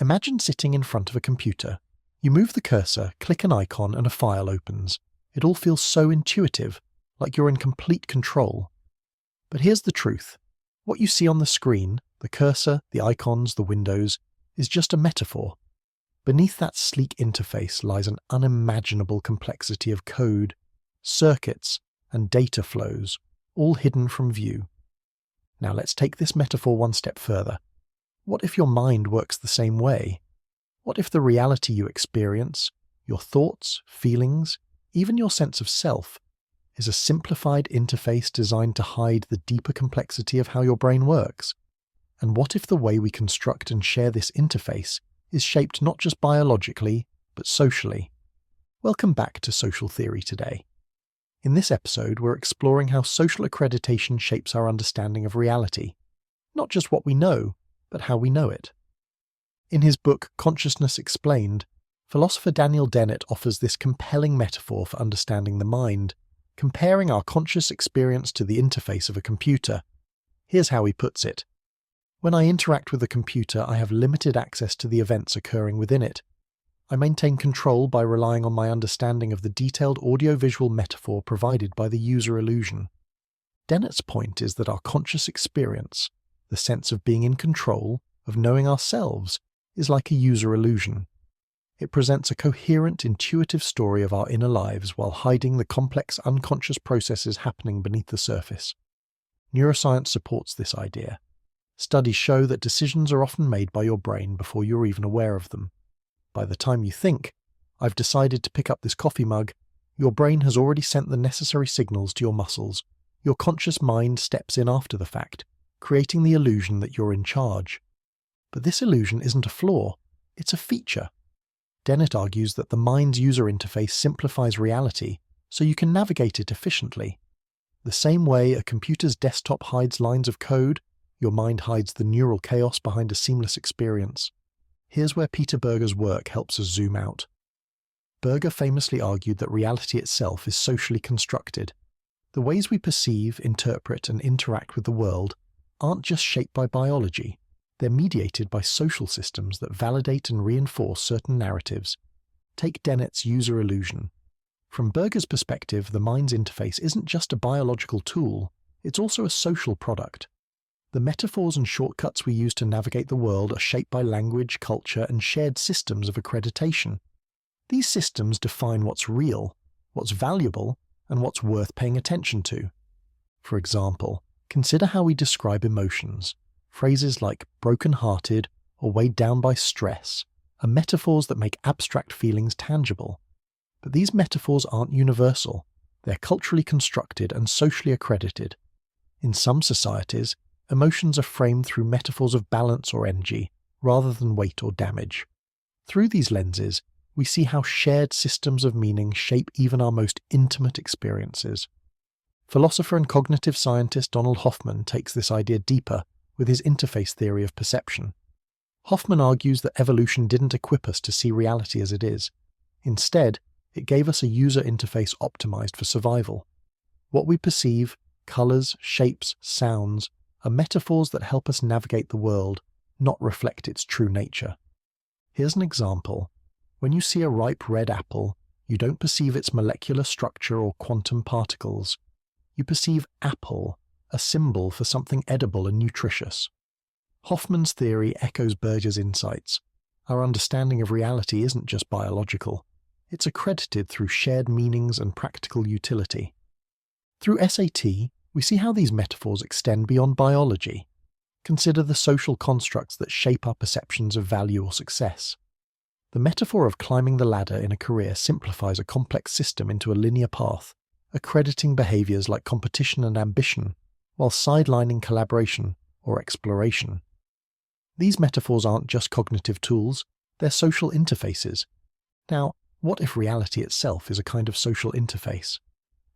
Imagine sitting in front of a computer. You move the cursor, click an icon, and a file opens. It all feels so intuitive, like you're in complete control. But here's the truth. What you see on the screen, the cursor, the icons, the windows, is just a metaphor. Beneath that sleek interface lies an unimaginable complexity of code, circuits, and data flows, all hidden from view. Now let's take this metaphor one step further. What if your mind works the same way? What if the reality you experience, your thoughts, feelings, even your sense of self, is a simplified interface designed to hide the deeper complexity of how your brain works? And what if the way we construct and share this interface is shaped not just biologically, but socially? Welcome back to Social Theory today. In this episode, we're exploring how social accreditation shapes our understanding of reality. Not just what we know, but how we know it. In his book Consciousness Explained, philosopher Dennett offers this compelling metaphor for understanding the mind, comparing our conscious experience to the interface of a computer. Here's how he puts it. When I interact with a computer, I have limited access to the events occurring within it. I maintain control by relying on my understanding of the detailed audiovisual metaphor provided by the user illusion. Dennett's point is that our conscious experience, the sense of being in control, of knowing ourselves, is like a user illusion. It presents a coherent, intuitive story of our inner lives while hiding the complex unconscious processes happening beneath the surface. Neuroscience supports this idea. Studies show that decisions are often made by your brain before you're even aware of them. By the time you think, "I've decided to pick up this coffee mug," your brain has already sent the necessary signals to your muscles. Your conscious mind steps in after the fact, creating the illusion that you're in charge. But this illusion isn't a flaw, it's a feature. Dennett argues that the mind's user interface simplifies reality so you can navigate it efficiently. The same way a computer's desktop hides lines of code, your mind hides the neural chaos behind a seamless experience. Here's where Peter Berger's work helps us zoom out. Berger famously argued that reality itself is socially constructed. The ways we perceive, interpret, and interact with the world aren't just shaped by biology. They're mediated by social systems that validate and reinforce certain narratives. Take Dennett's user illusion. From Berger's perspective, the mind's interface isn't just a biological tool, it's also a social product. The metaphors and shortcuts we use to navigate the world are shaped by language, culture, and shared systems of accreditation. These systems define what's real, what's valuable, and what's worth paying attention to. For example, consider how we describe emotions. Phrases like broken-hearted or weighed down by stress are metaphors that make abstract feelings tangible. But these metaphors aren't universal. They're culturally constructed and socially accredited. In some societies, emotions are framed through metaphors of balance or energy, rather than weight or damage. Through these lenses, we see how shared systems of meaning shape even our most intimate experiences. Philosopher and cognitive scientist Donald Hoffman takes this idea deeper with his interface theory of perception. Hoffman argues that evolution didn't equip us to see reality as it is. Instead, it gave us a user interface optimized for survival. What we perceive, colors, shapes, sounds, are metaphors that help us navigate the world, not reflect its true nature. Here's an example. When you see a ripe red apple, you don't perceive its molecular structure or quantum particles. You perceive apple, a symbol for something edible and nutritious. Hoffman's theory echoes Berger's insights. Our understanding of reality isn't just biological. It's accredited through shared meanings and practical utility. Through SAT, we see how these metaphors extend beyond biology. Consider the social constructs that shape our perceptions of value or success. The metaphor of climbing the ladder in a career simplifies a complex system into a linear path, accrediting behaviors like competition and ambition, while sidelining collaboration or exploration. These metaphors aren't just cognitive tools, they're social interfaces. Now, what if reality itself is a kind of social interface?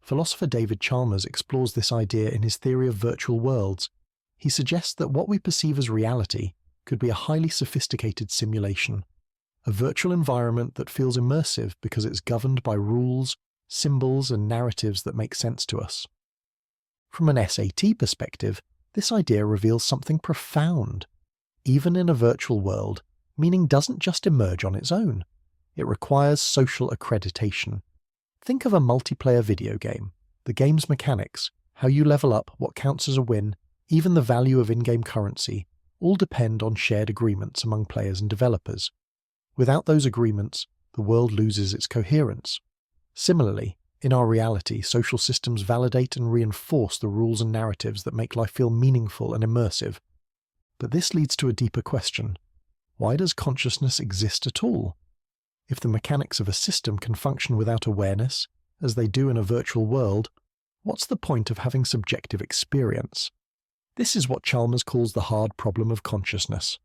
Philosopher David Chalmers explores this idea in his theory of virtual worlds. He suggests that what we perceive as reality could be a highly sophisticated simulation, a virtual environment that feels immersive because it's governed by rules, symbols, and narratives that make sense to us. From an SAT perspective, this idea reveals something profound. Even in a virtual world, Meaning doesn't just emerge on its own. It requires social accreditation. Think of a multiplayer video game. The game's mechanics, how you level up, what counts as a win, even the value of in-game currency, all depend on shared agreements among players and developers. Without those agreements, the world loses its coherence. Similarly, in our reality, social systems validate and reinforce the rules and narratives that make life feel meaningful and immersive. But this leads to a deeper question. Why does consciousness exist at all? If the mechanics of a system can function without awareness, as they do in a virtual world, what's the point of having subjective experience? This is what Chalmers calls the hard problem of consciousness.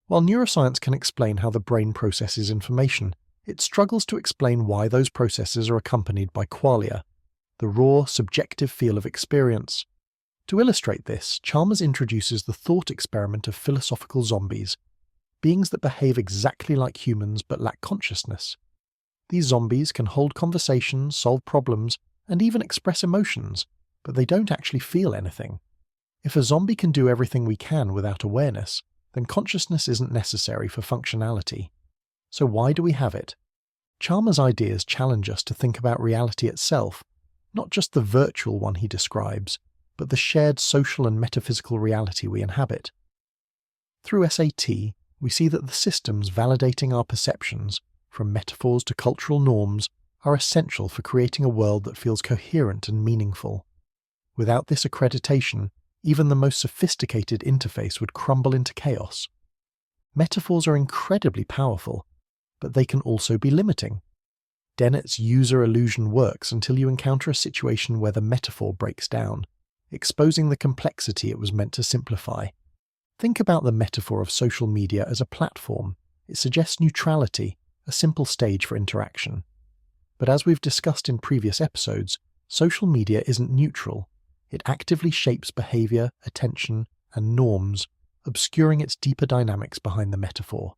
While neuroscience can explain how the brain processes information, it struggles to explain why those processes are accompanied by qualia, the raw, subjective feel of experience. To illustrate this, Chalmers introduces the thought experiment of philosophical zombies, beings that behave exactly like humans but lack consciousness. These zombies can hold conversations, solve problems, and even express emotions, but they don't actually feel anything. If a zombie can do everything we can without awareness, then consciousness isn't necessary for functionality. So why do we have it? Chalmers' ideas challenge us to think about reality itself, not just the virtual one he describes, but the shared social and metaphysical reality we inhabit. Through SAT, we see that the systems validating our perceptions, from metaphors to cultural norms, are essential for creating a world that feels coherent and meaningful. Without this accreditation, even the most sophisticated interface would crumble into chaos. Metaphors are incredibly powerful, but they can also be limiting. Dennett's user illusion works until you encounter a situation where the metaphor breaks down, exposing the complexity it was meant to simplify. Think about the metaphor of social media as a platform. It suggests neutrality, a simple stage for interaction. But as we've discussed in previous episodes, social media isn't neutral. It actively shapes behavior, attention, and norms, obscuring its deeper dynamics behind the metaphor.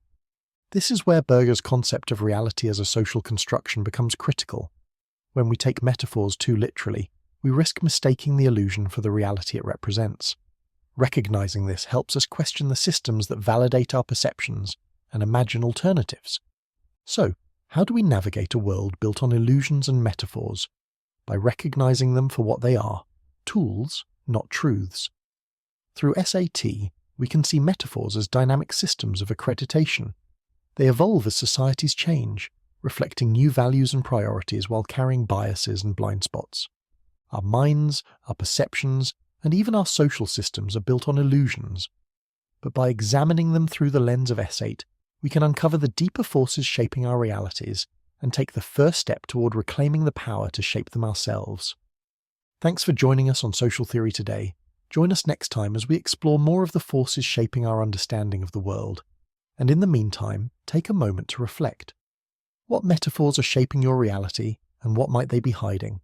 This is where Berger's concept of reality as a social construction becomes critical. When we take metaphors too literally, we risk mistaking the illusion for the reality it represents. Recognizing this helps us question the systems that validate our perceptions and imagine alternatives. So, how do we navigate a world built on illusions and metaphors? By recognizing them for what they are, tools, not truths. Through SAT, we can see metaphors as dynamic systems of accreditation. They evolve as societies change, reflecting new values and priorities while carrying biases and blind spots. Our minds, our perceptions, and even our social systems are built on illusions. But by examining them through the lens of S8, we can uncover the deeper forces shaping our realities and take the first step toward reclaiming the power to shape them ourselves. Thanks for joining us on Social Theory today. Join us next time as we explore more of the forces shaping our understanding of the world. And in the meantime, take a moment to reflect. What metaphors are shaping your reality, and what might they be hiding?